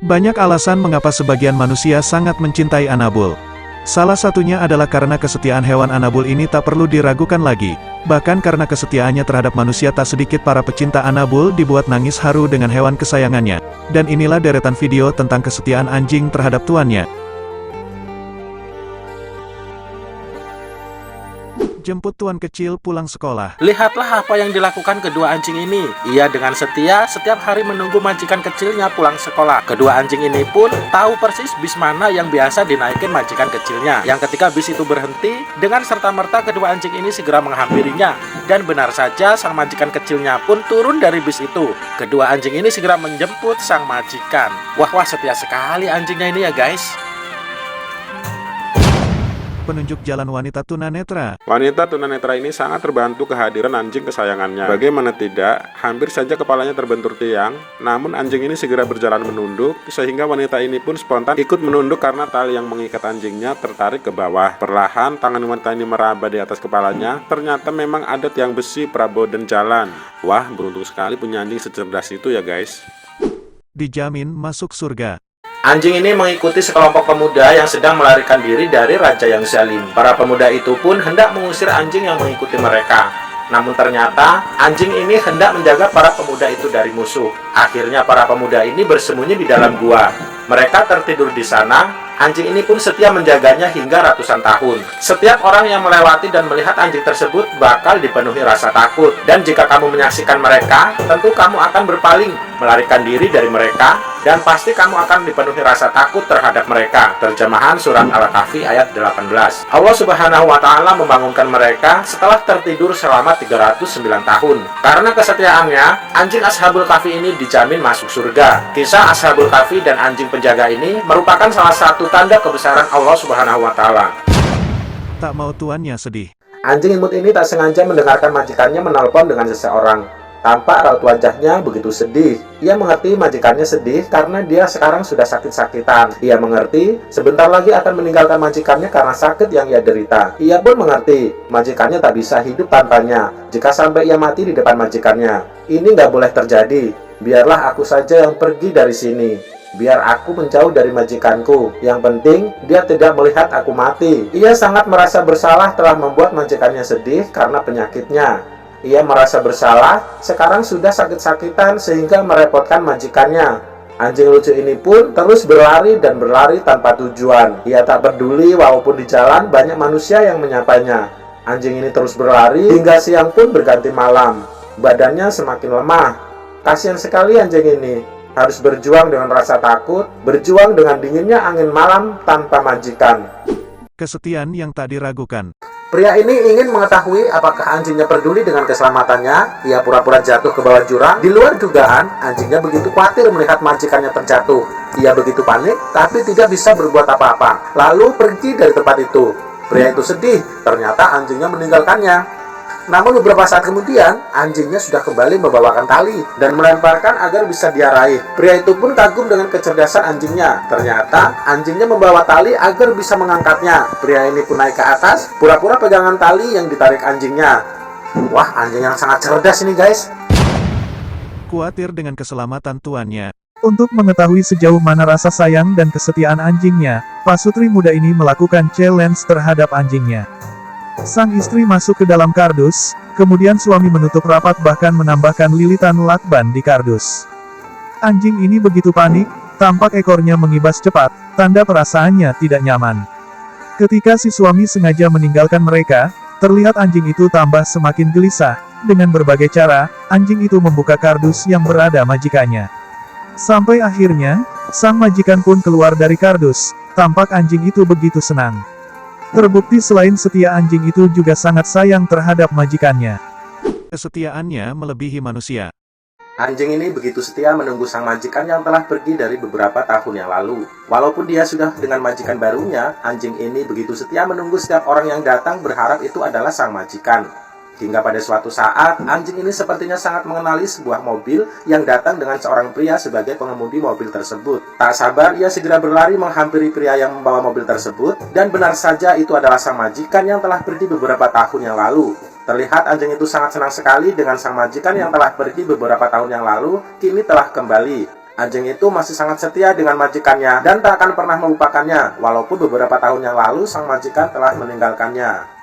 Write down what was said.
Banyak alasan mengapa sebagian manusia sangat mencintai Anabul. Salah satunya adalah karena kesetiaan hewan Anabul ini tak perlu diragukan lagi. Bahkan karena kesetiaannya terhadap manusia, tak sedikit para pecinta Anabul dibuat nangis haru dengan hewan kesayangannya. Dan inilah deretan video tentang kesetiaan anjing terhadap tuannya. Jemput tuan kecil pulang sekolah. Lihatlah apa yang dilakukan kedua anjing ini. Ia dengan setia setiap hari menunggu majikan kecilnya pulang sekolah. Kedua anjing ini pun tahu persis bis mana yang biasa dinaikin majikan kecilnya. Yang ketika bis itu berhenti, dengan serta-merta kedua anjing ini segera menghampirinya. Dan benar saja, sang majikan kecilnya pun turun dari bis itu. Kedua anjing ini segera menjemput sang majikan. Wah, setia sekali anjingnya ini ya guys. Penunjuk jalan wanita tunanetra. Wanita tunanetra ini sangat terbantu kehadiran anjing kesayangannya. Bagaimana tidak, hampir saja kepalanya terbentur tiang, namun anjing ini segera berjalan menunduk, sehingga wanita ini pun spontan ikut menunduk karena tali yang mengikat anjingnya tertarik ke bawah. Perlahan, tangan wanita ini meraba di atas kepalanya, ternyata memang ada tiang besi Prabowo dan jalan. Wah, beruntung sekali punya anjing secerdas itu ya guys. Dijamin masuk surga. Anjing ini mengikuti sekelompok pemuda yang sedang melarikan diri dari raja yang zalim. Para pemuda itu pun hendak mengusir anjing yang mengikuti mereka. Namun ternyata anjing ini hendak menjaga para pemuda itu dari musuh. Akhirnya para pemuda ini bersembunyi di dalam gua. Mereka tertidur di sana. Anjing ini pun setia menjaganya hingga ratusan tahun. Setiap orang yang melewati dan melihat anjing tersebut bakal dipenuhi rasa takut. Dan jika kamu menyaksikan mereka, tentu kamu akan berpaling, melarikan diri dari mereka, dan pasti kamu akan dipenuhi rasa takut terhadap mereka. Terjemahan surat Al-Kahfi ayat 18. Allah Subhanahu wa Ta'ala membangunkan mereka setelah tertidur selama 309 tahun. Karena kesetiaannya, anjing Ashabul Kahfi ini dijamin masuk surga. Kisah Ashabul Kahfi dan anjing penjaga ini merupakan salah satu tanda kebesaran Allah Subhanahu wa Ta'ala. Tak mau tuannya sedih. Anjing imut ini tak sengaja mendengarkan majikannya menelpon dengan seseorang. Tampak raut wajahnya begitu sedih. Ia mengerti majikannya sedih karena dia sekarang sudah sakit-sakitan. Ia mengerti sebentar lagi akan meninggalkan majikannya karena sakit yang ia derita. Ia pun mengerti majikannya tak bisa hidup tanpanya jika sampai ia mati di depan majikannya. Ini nggak boleh terjadi. Biarlah aku saja yang pergi dari sini. Biar aku menjauh dari majikanku. Yang penting dia tidak melihat aku mati. Ia sangat merasa bersalah telah membuat majikannya sedih karena penyakitnya. Ia merasa bersalah, sekarang sudah sakit-sakitan sehingga merepotkan majikannya. Anjing lucu ini pun terus berlari dan berlari tanpa tujuan. Ia tak peduli walaupun di jalan banyak manusia yang menyapanya. Anjing ini terus berlari hingga siang pun berganti malam. Badannya semakin lemah. Kasihan sekali anjing ini. Harus berjuang dengan rasa takut, berjuang dengan dinginnya angin malam tanpa majikan. Kesetiaan yang tak diragukan. Pria ini ingin mengetahui apakah anjingnya peduli dengan keselamatannya. Ia pura-pura jatuh ke bawah jurang. Di luar dugaan, anjingnya begitu khawatir melihat majikannya terjatuh. Ia begitu panik, tapi tidak bisa berbuat apa-apa. Lalu pergi dari tempat itu. Pria itu sedih, ternyata anjingnya meninggalkannya. Namun beberapa saat kemudian, anjingnya sudah kembali membawakan tali dan melemparkan agar bisa dia raih. Pria itu pun kagum dengan kecerdasan anjingnya. Ternyata anjingnya membawa tali agar bisa mengangkatnya. Pria ini pun naik ke atas, pura-pura pegangan tali yang ditarik anjingnya. Wah, anjing yang sangat cerdas ini guys. Khawatir dengan keselamatan tuannya. Untuk mengetahui sejauh mana rasa sayang dan kesetiaan anjingnya, pasutri muda ini melakukan challenge terhadap anjingnya. Sang istri masuk ke dalam kardus, kemudian suami menutup rapat bahkan menambahkan lilitan lakban di kardus. Anjing ini begitu panik, tampak ekornya mengibas cepat, tanda perasaannya tidak nyaman. Ketika si suami sengaja meninggalkan mereka, terlihat anjing itu tambah semakin gelisah. Dengan berbagai cara, anjing itu membuka kardus yang berada majikannya. Sampai akhirnya, sang majikan pun keluar dari kardus, tampak anjing itu begitu senang. Terbukti selain setia, anjing itu juga sangat sayang terhadap majikannya. Kesetiaannya melebihi manusia. Anjing ini begitu setia menunggu sang majikan yang telah pergi dari beberapa tahun yang lalu. Walaupun dia sudah dengan majikan barunya, anjing ini begitu setia menunggu setiap orang yang datang berharap itu adalah sang majikan. Hingga pada suatu saat, anjing ini sepertinya sangat mengenali sebuah mobil yang datang dengan seorang pria sebagai pengemudi mobil tersebut. Tak sabar, ia segera berlari menghampiri pria yang membawa mobil tersebut, dan benar saja itu adalah sang majikan yang telah pergi beberapa tahun yang lalu. Terlihat anjing itu sangat senang sekali dengan sang majikan yang telah pergi beberapa tahun yang lalu, kini telah kembali. Anjing itu masih sangat setia dengan majikannya dan tak akan pernah melupakannya, walaupun beberapa tahun yang lalu sang majikan telah meninggalkannya.